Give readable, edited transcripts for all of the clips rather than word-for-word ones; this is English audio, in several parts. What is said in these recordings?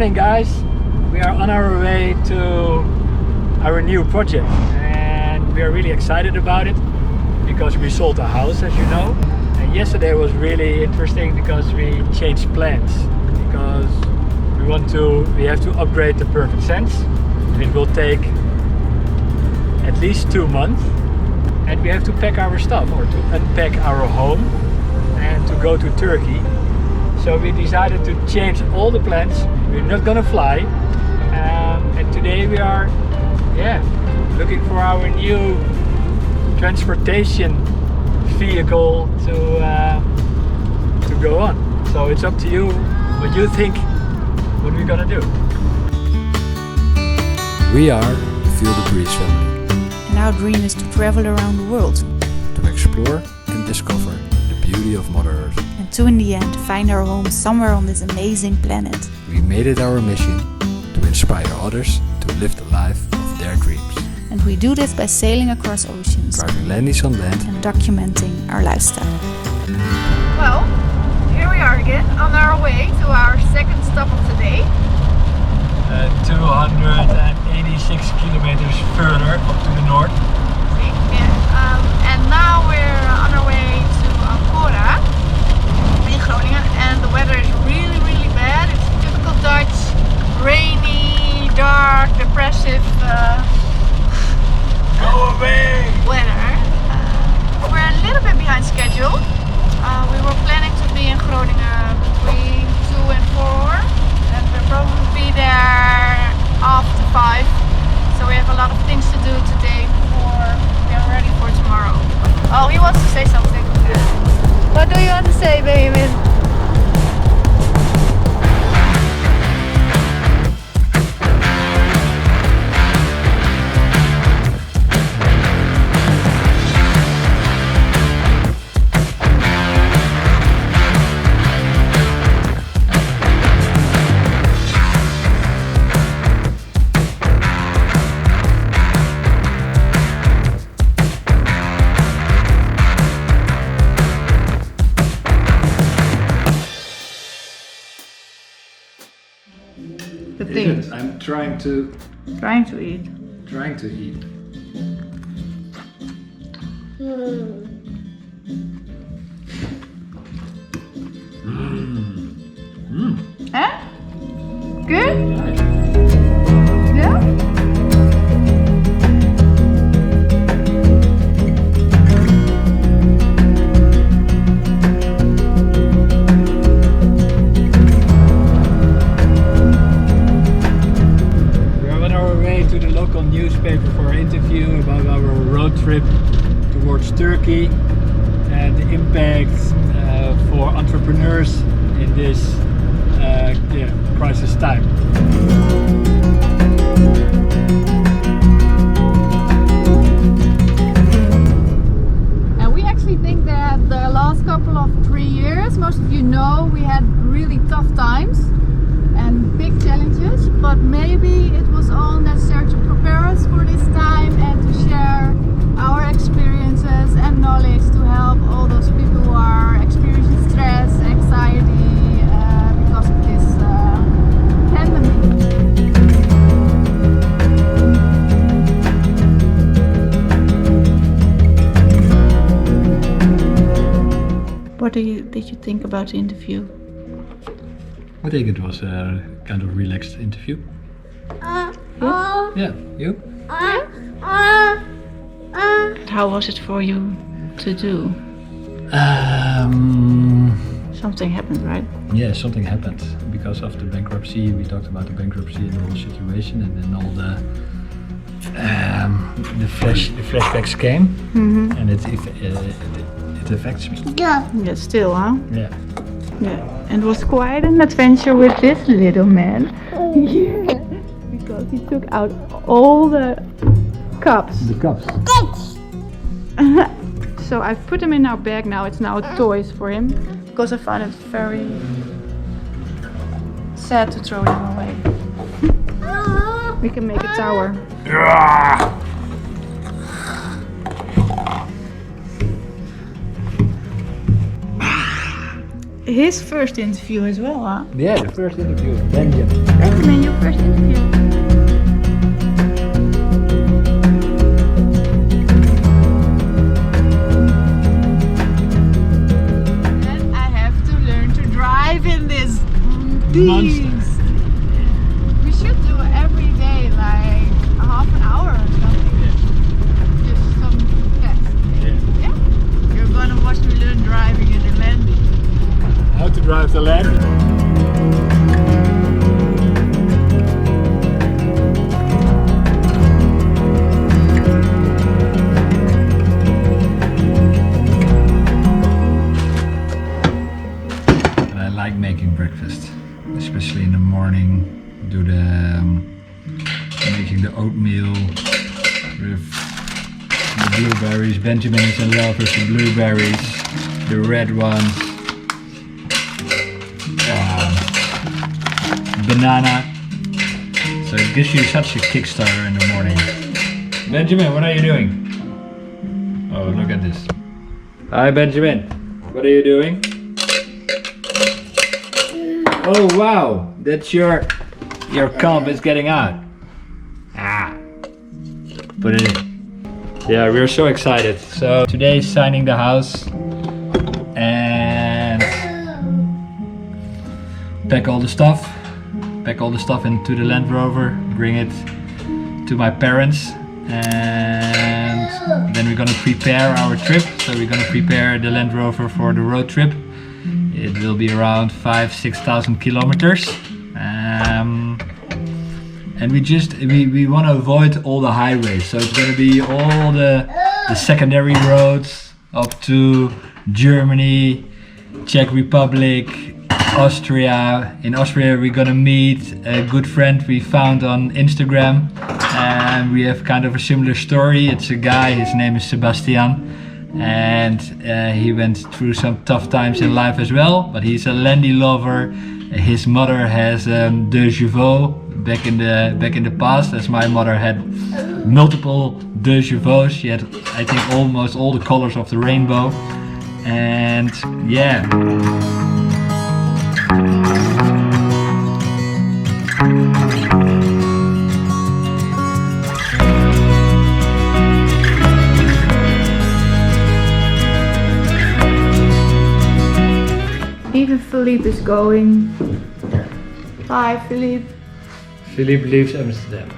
morning, guys. We are on our way to our new project and we are really excited about it because we sold a house, as you know. And yesterday was really interesting because we changed plans because we have to upgrade the Perfect Sense. And it will take at least 2 months and we have to pack our stuff or to unpack our home and to go to Turkey. So we decided to change all the plans. We're not gonna fly, and today we are looking for our new transportation vehicle to go on. So it's up to you what you think what we're gonna do. We are the Feel the Breeze family. And our dream is to travel around the world. To explore and discover the beauty of Mother Earth. And to in the end find our home somewhere on this amazing planet. We made it our mission to inspire others to live the life of their dreams. And we do this by sailing across oceans. Driving landings on land. And documenting our lifestyle. Well, here we are again on our way to our second stop of the day. 286 kilometers further up to the north. And now we're on our way to Ancora in Groningen, and the weather is really, really bad. It's typical Dutch, rainy, dark, depressive Go away! weather. We're a little bit behind schedule. We were planning to be in Groningen between 2 and 4, and we'll probably be there after 5. So we have a lot of things to do today before we are ready for tomorrow. Oh, he wants to say something. What do you want to say, Benjamin? The thing. I'm trying to eat. Huh? Good? Yeah? Newspaper for an interview about our road trip towards Turkey and the impact for entrepreneurs in this crisis time. And we actually think that the last couple of 3 years, most of you know, we had really tough times and big challenges, but maybe it was all necessary to prepare us for this time and to share our experiences and knowledge to help all those people who are experiencing stress, anxiety because of this pandemic. What did you think about the interview? I think it was a kind of relaxed interview. Yeah, you? How was it for you to do? Something happened, right? Yeah, something happened because of the bankruptcy. We talked about the bankruptcy and the whole situation, and then all the flashbacks came, and it affects me. Yeah, still, huh? Yeah. Yeah, and it was quite an adventure with this little man. Yeah, because he took out all the cups. The cups. So I've put them in our bag now. It's now toys for him because I find it very sad to throw them away. We can make a tower. Yeah. his first interview as well, huh? Yeah, the first interview with Benjamin. Benjamin, your first interview. And I have to learn to drive in this beast. We should do every day like a half an hour or something. Just some tests. Yeah. You're gonna watch me learn driving in the Land. How to drive the Land. I like making breakfast, especially in the morning. Do the making the oatmeal with the blueberries. Benjamin is in love with the blueberries, the red ones. Banana. So it gives you such a kickstarter in the morning. Benjamin, what are you doing? Oh, look at this. Hi Benjamin, what are you doing? Oh wow, that's your comp is getting out. Put it in. Yeah, we're so excited. So today is signing the house and pack all the stuff into the Land Rover, bring it to my parents, and then we're gonna prepare our trip. So we're gonna prepare the Land Rover for the road trip. It will be around 5,000–6,000 kilometers, and we want to avoid all the highways. So it's gonna be all the secondary roads up to Germany, Czech Republic, Austria. In Austria we're gonna meet a good friend we found on Instagram, and we have kind of a similar story. It's a guy, his name is Sebastian, and he went through some tough times in life as well, but he's a Landy lover. His mother has deux chevaux back in the past, as my mother had multiple deux chevaux. She had, I think, almost all the colors of the rainbow, and yeah. Even Philippe is going. Hi Philippe. Philippe leaves Amsterdam.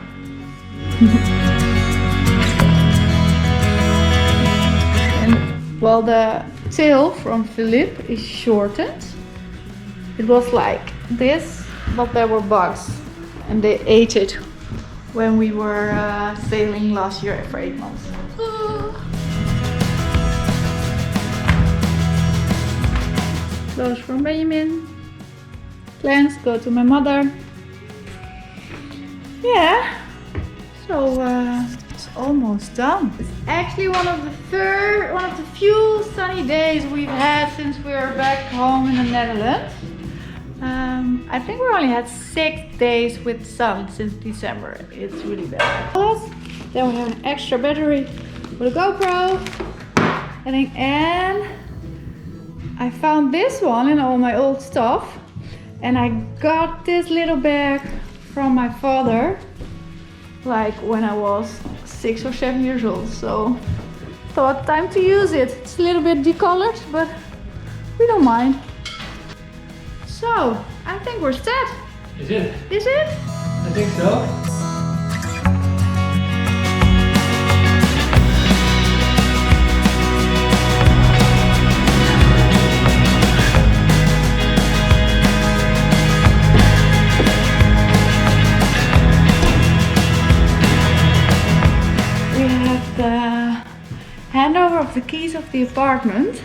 And well, the tail from Philippe is shortened. It was like this, but there were bugs and they ate it when we were sailing last year for 8 months. Clothes from Benjamin. Plans go to my mother. Yeah, so it's almost done. It's actually one of the few sunny days we've had since we were back home in the Netherlands. I think we only had 6 days with sun since December. It's really bad. Then we have an extra battery for the GoPro. And I found this one in all my old stuff. And I got this little bag from my father, like when I was 6 or 7 years old. So thought time to use it. It's a little bit decolored, but we don't mind. So I think we're set. Is it? Is it? I think so. Handover of the keys of the apartment,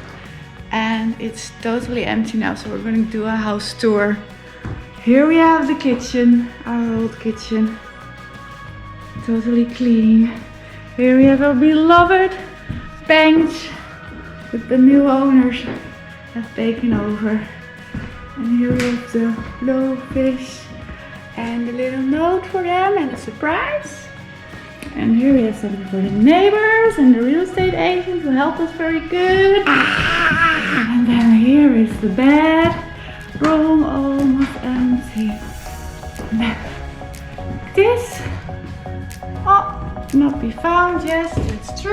and it's totally empty now, so we're going to do a house tour. Here we have the kitchen, our old kitchen, totally clean. Here we have our beloved bench that the new owners have taken over, and here we have the blowfish and a little note for them and a surprise. And here we have something for the neighbors and the real estate agent who helped us very good. And And then here is the bed. Room almost empty. And then this. Oh, not be found, yes, that's true.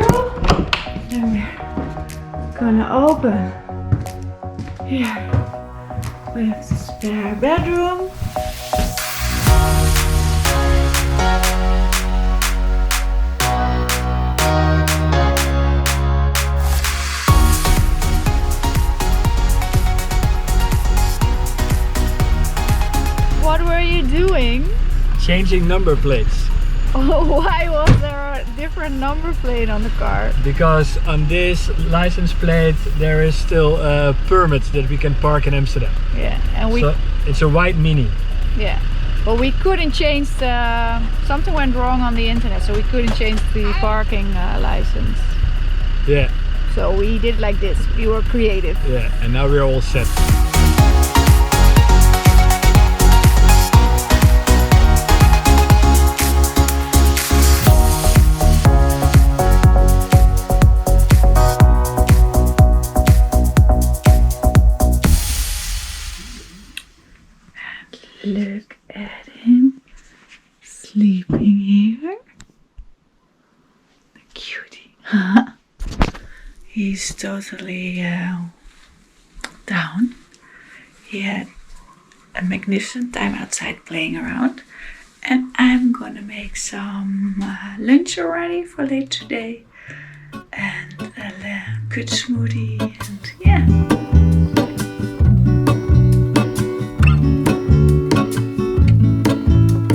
Then we're gonna open here with the spare bedroom. What were you doing? Changing number plates. Oh, why was there a different number plate on the car? Because on this license plate there is still a permit that we can park in Amsterdam. Yeah, and we. So it's a white Mini. Yeah, but we couldn't change the. Something went wrong on the internet, so we couldn't change the parking license. Yeah. So we did like this. We were creative. Yeah, and now we're all set. Look at him sleeping here. The cutie. He's totally down. He had a magnificent time outside playing around. And I'm gonna make some lunch already for later today. And a good smoothie and yeah.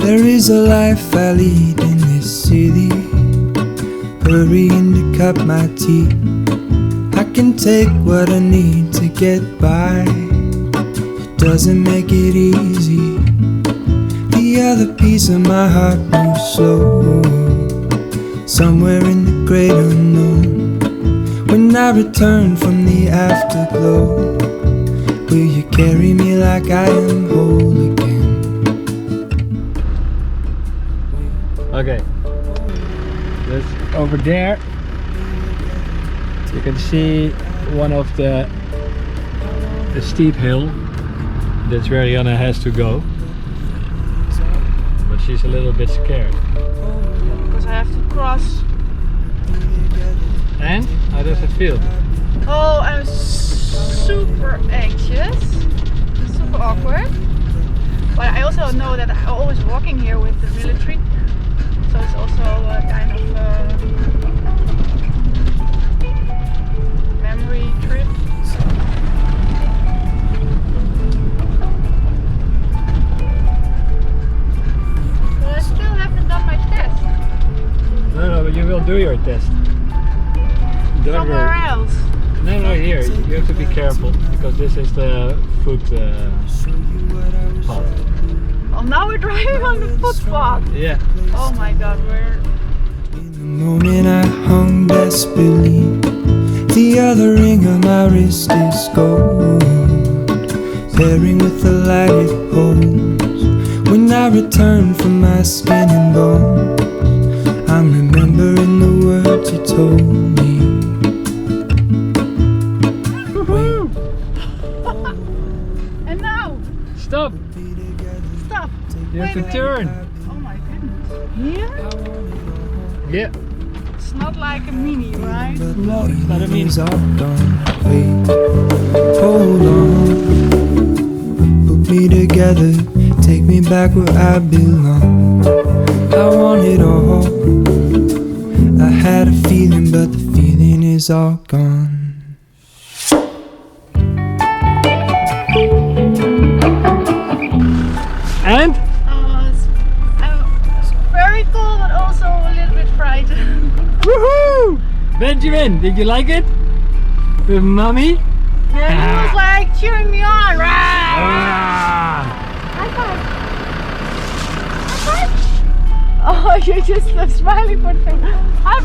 There is a life I lead in this city, hurrying to cut my teeth. I can take what I need to get by. It doesn't make it easy. The other piece of my heart moves slow, somewhere in the great unknown. When I return from the afterglow, will you carry me like I am whole again? Okay, that's over there. You can see one of the steep hill. That's where Rianne has to go. But she's a little bit scared. Because I have to cross. And how does it feel? Oh, I'm super anxious. It's super awkward. But I also know that I'm always walking here with the military. So it's also a kind of memory trip. But I still haven't done my test. No, but you will do your test. Don't Somewhere worry. else. No, here. You have to be careful because this is the foot path. Oh, now we're driving on the footpath. Yeah. Oh my god, we're... In the moment I hung desperately, the other ring on my wrist is gold, pairing with the light it holds. When I return from my skin and bones, I'm remembering the words you told me. And now! Stop! Stop! You have to turn. Oh my goodness. Here? Yeah. It's not like a Mini, right? No, it's not a Mini. Wait, hold on, put me together, take me back where I belong. I want it all. I had a feeling, but the feeling is all gone. And? It's very cool, but also a little bit frightened. Woohoo! Benjamin, did you like it? With mommy? Yeah, he was like cheering me on. Ah! High five! High five! Oh, you just left smiling for the thing. High